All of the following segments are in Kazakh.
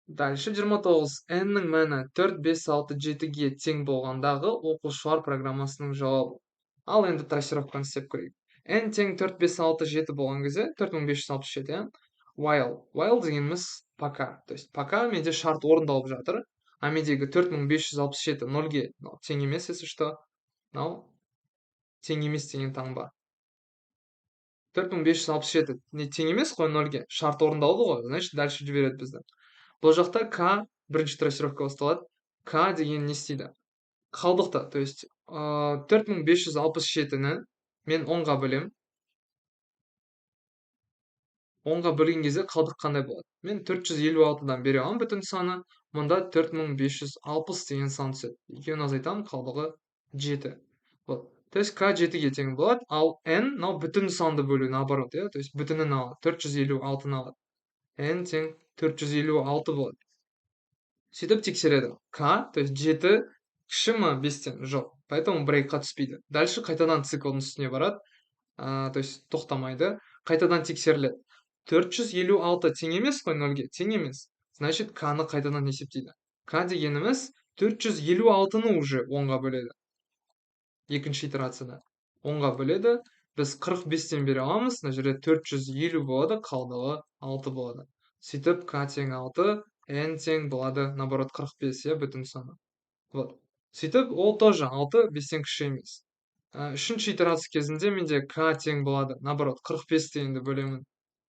Дальше 29. N-ның мәні 4, 5, 6, 7-ге тең болғандағы оқушылар программасының жауабы. Ал енді трассировканы істеп көрейік. N тең 4, 5, 6, 7 болған кезде 4567, иә? While дегеніміз пока. То есть пока менде шарт орындалып жатыр, а мендегі 4567 нөлге тең емес, если что. Мынау тең емес деген таңба. 4567 не тең емес қой нөлге. Шарт орындалды ғой, значит дальше жібереді бізді. Бұл жақта k бірінші трассировка басталады. K деген не істейді? Қалдықты, то есть 4567-ні мен 10-ға бөлем. 10-ға бөлген кезде қалдық қандай болады? Мен 456-дан бере аламын бүтін саны, мұнда 4560 деген сан түседі. Екеуін азайтамын, қалдығы 7. Вот. То есть k 7-ге тең болады, ал n мынау бүтін санды бөлу наоборот, иә? То есть бүтінін алады, 456-ны алады. n тең 456 болады. Сөйтіп тексереді. К, то есть 7 кіші ма 5-тен? Жоқ. Поэтому брейкқа түспейді. Дальше қайтадан циклдың үстіне барады. То есть тоқтамайды. Қайтадан тексеріледі. 456 тең емес қой нөлге? Тең емес. Значит, К-ны қайтадан есептейді. К дегеніміз 456-ны уже 10-ға бөледі. Екінші итерацияда. 10-ға бөледі. Біз 45-тен бере аламыз. Мына жерде 450 болады, қалдығы 6 болады. Сөйтіп, К тең 6, n тең болады, наоборот, 45, иә, бүтін саны. Вот. Сөйтіп, ол тоже 6, 5-тен кіші емес. Үшінші итерация кезінде менде К тең болады, наоборот, 45 дегенді бөлемін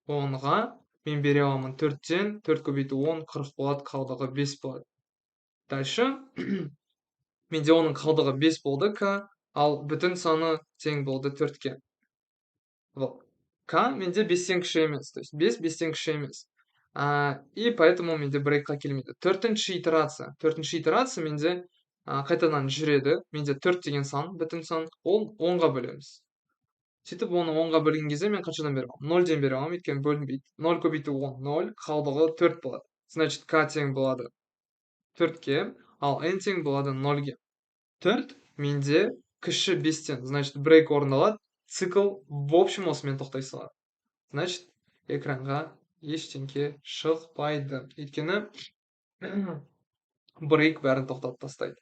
10-ға, мен бере аламын 4-тен, 4 көбейту 10, 40 болады, қалдығы 5 болады. Дальше, менде оның қалдығы 5 болды К, ал бүтін саны тең болды 4-ке. Вот. К менде 5-тен кіші емес, то есть 5, 5-тен кіші емес. И поэтому менде брейкқа келмейді. Төртінші итерация менде қайтадан жүреді. Менде 4 деген сан, бүтін сан, ол 10-ға бөлеміз. Сөйтіп, оны 10-ға бөлген кезде мен қаншадан бере аламын? 0-ден бере аламын, өйткені бөлінбейді. 0 көбейту 10, 0, қалдығы 4 болады. Значит, К тең болады 4-ке, ал n тең болады 0-ге. 4 менде кіші 5-тен, значит, брейк орындалады, цикл в общем осымен тоқтай салады. Значит, экранға ештеңке шықпайды. Өйткені брейк бәрін тоқтатып тастайды.